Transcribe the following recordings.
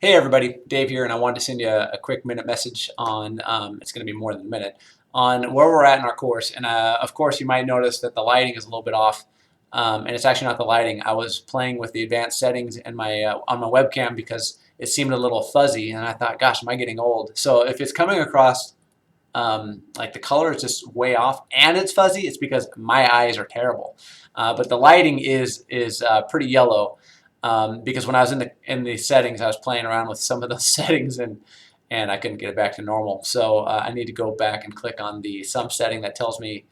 Hey everybody, Dave here, and I wanted to send you a quick minute message on, it's going to be more than a minute, on where we're at in our course. And of course you might notice that the lighting is a little bit off, and it's actually not the lighting. I was playing with the advanced settings in my on my webcam because it seemed a little fuzzy, and I thought, gosh, am I getting old? So if it's coming across like the color is just way off and it's fuzzy, it's because my eyes are terrible. But the lighting is pretty yellow because when I was in the settings, I was playing around with some of those settings and I couldn't get it back to normal. So I need to go back and click on the some setting that tells me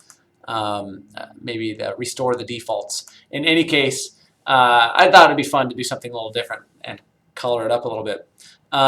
maybe restore the defaults. In any case, I thought it'd be fun to do something a little different and color it up a little bit.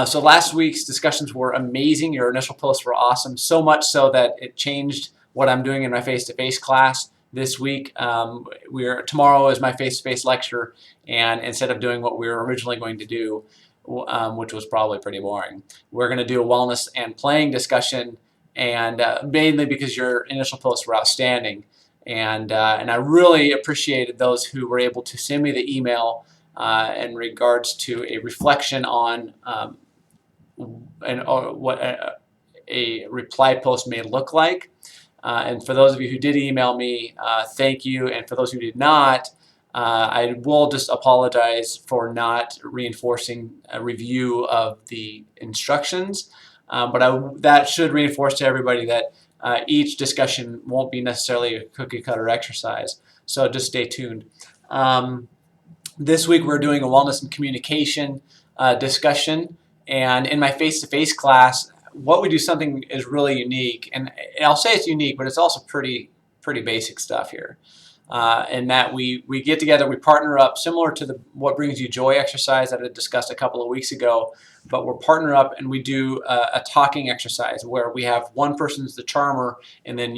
So last week's discussions were amazing. Your initial posts were awesome, so much so that it changed what I'm doing in my face-to-face class this week. Tomorrow is my face-to-face lecture, and instead of doing what we were originally going to do, which was probably pretty boring, we're going to do a wellness and playing discussion, and mainly because your initial posts were outstanding, and I really appreciated those who were able to send me the email in regards to a reflection on what a reply post may look like. And for those of you who did email me, thank you. And for those who did not, I will just apologize for not reinforcing a review of the instructions. But that should reinforce to everybody that each discussion won't be necessarily a cookie cutter exercise. So just stay tuned. This week we're doing a wellness and communication discussion, and in my face-to-face class, what we do something is really unique, and I'll say it's unique, but it's also pretty basic stuff here. In that we get together, we partner up, similar to the What Brings You Joy exercise that I discussed a couple of weeks ago, but we're partner up and we do a talking exercise where we have one person's the charmer and then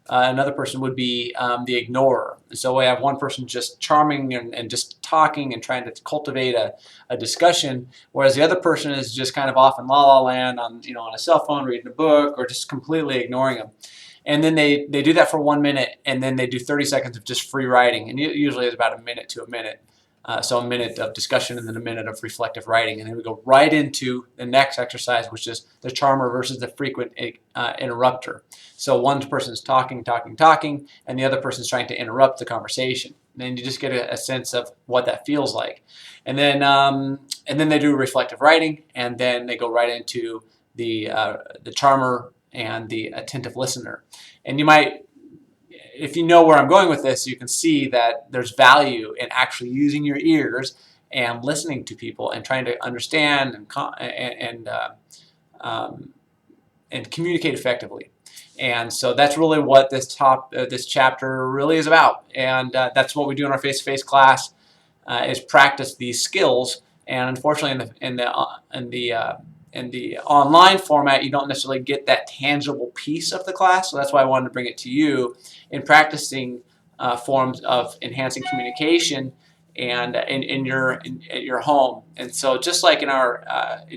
another person would be the ignorer. So we have one person just charming and just talking and trying to cultivate a discussion, whereas the other person is just kind of off in la la land on a cell phone, reading a book, or just completely ignoring them. And then they do that for 1 minute, and then they do 30 seconds of just free writing, and it usually is about a minute to a minute. So a minute of discussion and then a minute of reflective writing, and then we go right into the next exercise, which is the charmer versus the frequent interrupter. So one person is talking, and the other person is trying to interrupt the conversation. And then you just get a sense of what that feels like. And then they do reflective writing, and then they go right into the charmer and the attentive listener. And you might, if you know where I'm going with this, you can see that there's value in actually using your ears and listening to people and trying to understand and communicate effectively. And so that's really what this chapter really is about. And that's what we do in our face-to-face class is practice these skills. And unfortunately, in the online format, you don't necessarily get that tangible piece of the class. So that's why I wanted to bring it to you in practicing forms of enhancing communication and in your home. And so just like in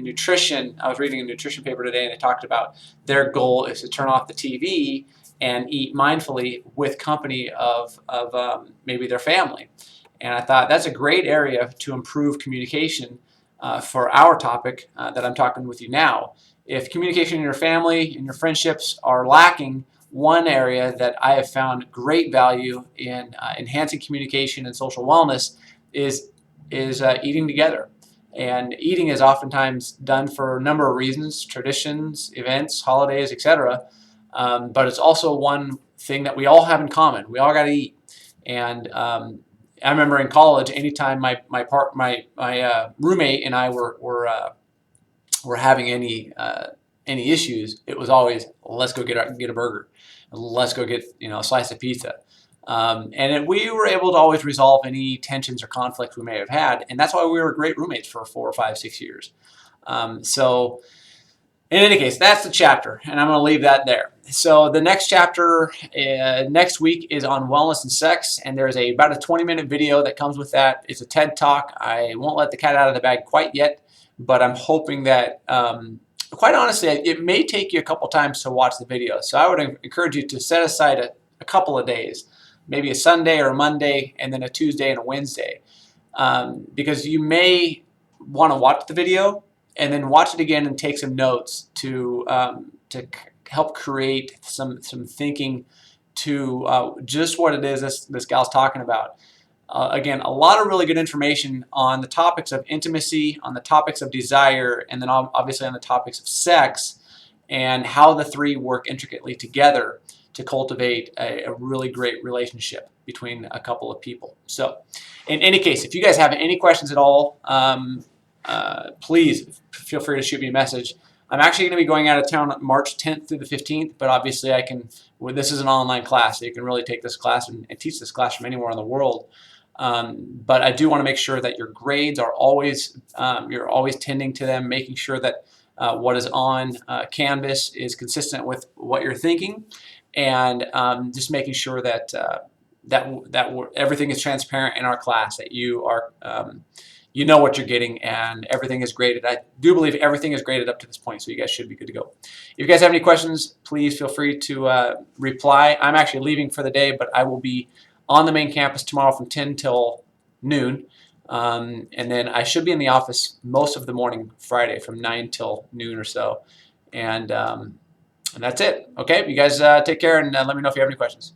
nutrition, I was reading a nutrition paper today, and they talked about their goal is to turn off the TV and eat mindfully with company of maybe their family. And I thought that's a great area to improve communication for our topic that I'm talking with you now. If communication in your family and your friendships are lacking, one area that I have found great value in enhancing communication and social wellness is eating together. And eating is oftentimes done for a number of reasons: traditions, events, holidays, etc. But it's also one thing that we all have in common. We all got to eat. And I remember in college, anytime my roommate and I were having any issues, it was always, let's go get a burger, let's go get a slice of pizza, we were able to always resolve any tensions or conflicts we may have had, and that's why we were great roommates for 4 or 5, 6 years. So in any case, that's the chapter, and I'm going to leave that there. So the next chapter next week is on wellness and sex, and there's about a 20-minute video that comes with that. It's a TED Talk. I won't let the cat out of the bag quite yet, but I'm hoping that, quite honestly, it may take you a couple times to watch the video. So I would encourage you to set aside a couple of days, maybe a Sunday or a Monday, and then a Tuesday and a Wednesday, because you may want to watch the video, and then watch it again and take some notes to help create some thinking to just what it is this gal's talking about. Again, a lot of really good information on the topics of intimacy, on the topics of desire, and then obviously on the topics of sex, and how the three work intricately together to cultivate a really great relationship between a couple of people. So in any case, if you guys have any questions at all, please feel free to shoot me a message. I'm actually going to be going out of town March 10th through the 15th, but obviously I can, this is an online class, so you can really take this class and teach this class from anywhere in the world. But I do want to make sure that your grades are always, you're always tending to them, making sure that what is on Canvas is consistent with what you're thinking, and just making sure that everything is transparent in our class, that you are you know what you're getting, and everything is graded. I do believe everything is graded up to this point, so you guys should be good to go. If you guys have any questions, please feel free to reply. I'm actually leaving for the day, but I will be on the main campus tomorrow from 10 till noon, and then I should be in the office most of the morning Friday from 9 till noon or so, and that's it. Okay, you guys take care, and let me know if you have any questions.